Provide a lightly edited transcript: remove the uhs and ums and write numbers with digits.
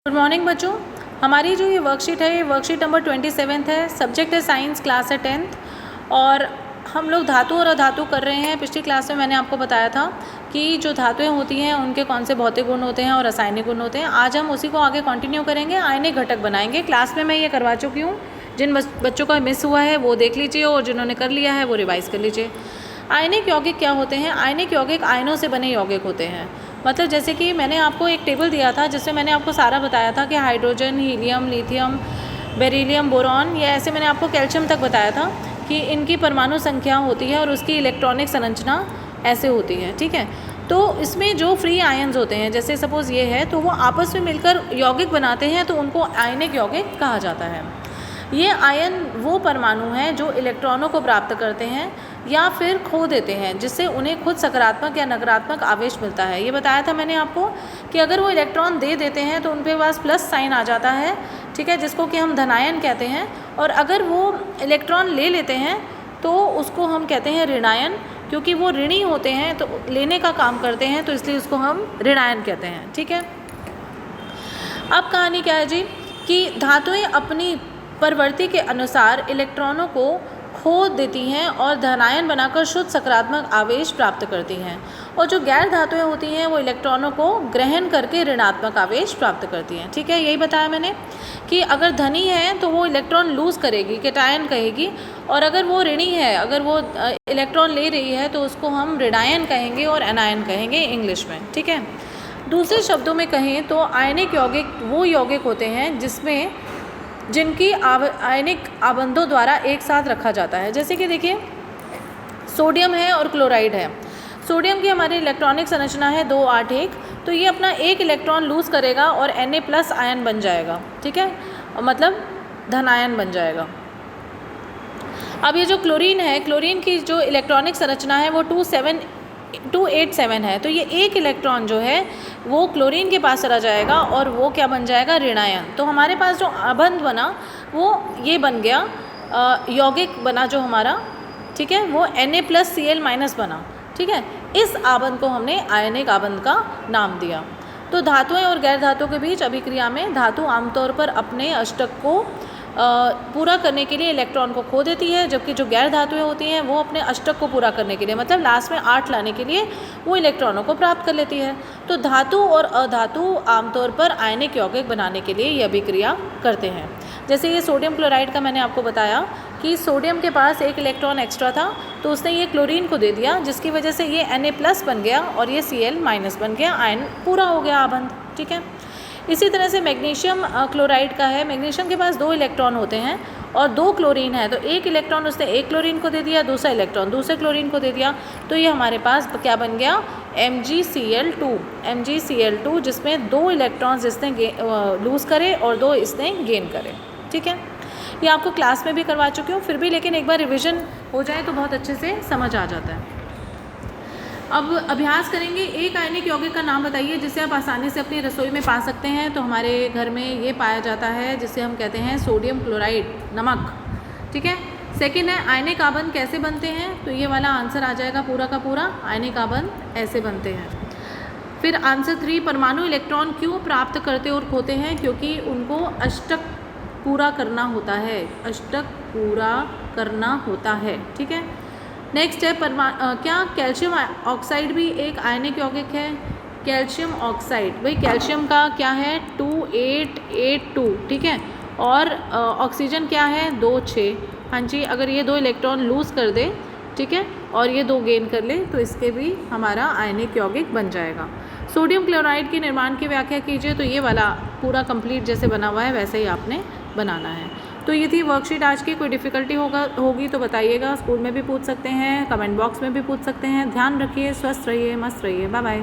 Good morning बच्चों। हमारी जो ये वर्कशीट है, ये वर्कशीट नंबर 27 है। सब्जेक्ट है साइंस, क्लास है 10th और हम लोग धातु और अधातु कर रहे हैं। पिछली क्लास में मैंने आपको बताया था कि जो धातुएं होती हैं उनके कौन से भौतिक गुण होते हैं और रासायनिक गुण होते हैं। आज हम उसी को आगे कंटिन्यू करेंगे, आयनिक घटक बनाएंगे। क्लास में मैं ये करवा चुकी हूँ। जिन बच्चों का मिस हुआ है वो देख लीजिए और जिन्होंने कर लिया है वो रिवाइज़ कर लीजिए। आयनिक यौगिक क्या होते हैं? आयनिक यौगिक आयनों से बने यौगिक होते हैं। मतलब जैसे कि मैंने आपको एक टेबल दिया था जिसमें मैंने आपको सारा बताया था कि hydrogen, helium, lithium, beryllium, boron, या ऐसे मैंने आपको कैल्शियम तक बताया था कि इनकी परमाणु संख्या होती है और उसकी इलेक्ट्रॉनिक संरचना ऐसे होती है। ठीक है, तो इसमें जो फ्री आयन्स होते हैं, जैसे सपोज़ ये है, तो वो आपस में मिलकर यौगिक बनाते हैं, तो उनको आयनिक यौगिक कहा जाता है। ये आयन वो परमाणु हैं जो इलेक्ट्रॉनों को प्राप्त करते हैं या फिर खो देते हैं, जिससे उन्हें खुद सकारात्मक या नकारात्मक आवेश मिलता है। ये बताया था मैंने आपको कि अगर वो इलेक्ट्रॉन दे देते हैं तो उनके पास प्लस साइन आ जाता है, ठीक है, जिसको कि हम धनायन कहते हैं। और अगर वो इलेक्ट्रॉन ले लेते हैं तो उसको हम कहते हैं ऋणायन, क्योंकि वो ऋणी होते हैं तो लेने का काम करते हैं, तो इसलिए उसको हम ऋणायन कहते हैं। ठीक है, अब कहानी क्या है जी कि धातुएं अपनी प्रवृत्ति के अनुसार इलेक्ट्रॉनों को खो देती हैं और धनायन बनाकर शुद्ध सकारात्मक आवेश प्राप्त करती हैं, और जो गैर धातुएं होती हैं वो इलेक्ट्रॉनों को ग्रहण करके ऋणात्मक आवेश प्राप्त करती हैं। ठीक है, यही बताया मैंने कि अगर धनी है तो वो इलेक्ट्रॉन लूज़ करेगी, कैटायन कहेगी, और अगर वो ऋणी है, अगर वो इलेक्ट्रॉन ले रही है, तो उसको हम ऋणायन कहेंगे और अनायन कहेंगे इंग्लिश में। ठीक है, दूसरे शब्दों में कहें तो आयनिक यौगिक वो यौगिक होते हैं जिनकी आयनिक आबंधों द्वारा एक साथ रखा जाता है। जैसे कि देखिए, सोडियम है और क्लोराइड है। सोडियम की हमारी इलेक्ट्रॉनिक संरचना है 281, तो ये अपना एक इलेक्ट्रॉन लूज़ करेगा और Na+ आयन बन जाएगा। ठीक है, मतलब धनायन बन जाएगा। अब ये जो क्लोरीन है, क्लोरीन की जो इलेक्ट्रॉनिक संरचना है वो 287 है, तो ये एक इलेक्ट्रॉन जो है वो क्लोरीन के पास चला जाएगा और वो क्या बन जाएगा? ऋणायन। तो हमारे पास जो आबंध बना वो ये बन गया, यौगिक बना जो हमारा, ठीक है, वो Na+Cl- बना। ठीक है, इस आबंध को हमने आयनिक आबंध का नाम दिया। तो धातुएं और गैर धातुओं के बीच अभिक्रिया में धातु आमतौर पर अपने अष्टक को पूरा करने के लिए इलेक्ट्रॉन को खो देती है, जबकि जो गैर धातुएं होती हैं वो अपने अष्टक को पूरा करने के लिए, मतलब लास्ट में 8 लाने के लिए, वो इलेक्ट्रॉनों को प्राप्त कर लेती है। तो धातु और अधातु आमतौर पर आयनिक यौगिक बनाने के लिए ये अभिक्रिया करते हैं। जैसे ये सोडियम क्लोराइड का मैंने आपको बताया कि सोडियम के पास एक इलेक्ट्रॉन एक्स्ट्रा था, तो उसने ये क्लोरीन को दे दिया, जिसकी वजह से ये Na+ बन गया और ये Cl- बन गया, आयन पूरा हो गया आबंध। ठीक है, इसी तरह से मैग्नीशियम क्लोराइड का है। मैग्नीशियम के पास 2 इलेक्ट्रॉन होते हैं और 2 क्लोरीन है, तो एक इलेक्ट्रॉन उसने एक क्लोरीन को दे दिया, दूसरा इलेक्ट्रॉन दूसरे क्लोरीन को दे दिया, तो ये हमारे पास क्या बन गया? Mgcl2, जिसमें 2 इलेक्ट्रॉन्स इसने लूज़ करे और 2 इसने गेन करे। ठीक है, ये आपको क्लास में भी करवा चुकी हूँ, फिर भी लेकिन एक बार रिविज़न हो जाए तो बहुत अच्छे से समझ आ जाता है। अब अभ्यास करेंगे। एक आयनिक यौगिक का नाम बताइए जिसे आप आसानी से अपनी रसोई में पा सकते हैं। तो हमारे घर में ये पाया जाता है जिसे हम कहते हैं सोडियम क्लोराइड, नमक। ठीक है, सेकंड है आयनिक आबंध कैसे बनते हैं, तो ये वाला आंसर आ जाएगा पूरा का पूरा, आयनिक आबंध ऐसे बनते हैं। फिर आंसर 3, परमाणु इलेक्ट्रॉन क्यों प्राप्त करते और खोते हैं? क्योंकि उनको अष्टक पूरा करना होता है, अष्टक पूरा करना होता है। ठीक है, नेक्स्ट है क्या कैल्शियम ऑक्साइड भी एक आयनिक यौगिक है? कैल्शियम ऑक्साइड, भाई कैल्शियम का क्या है? 2882। ठीक है, और ऑक्सीजन क्या है? 26। हाँ जी, अगर ये 2 इलेक्ट्रॉन लूज़ कर दे, ठीक है, और ये 2 गेन कर ले, तो इसके भी हमारा आयनिक यौगिक बन जाएगा। सोडियम क्लोराइड की निर्माण की व्याख्या कीजिए, तो ये वाला पूरा कंप्लीट जैसे बना हुआ है वैसे ही आपने बनाना है। तो ये थी वर्कशीट आज की। कोई डिफ़िकल्टी होगी तो बताइएगा, स्कूल में भी पूछ सकते हैं, कमेंट बॉक्स में भी पूछ सकते हैं। ध्यान रखिए, स्वस्थ रहिए, मस्त रहिए। Bye bye.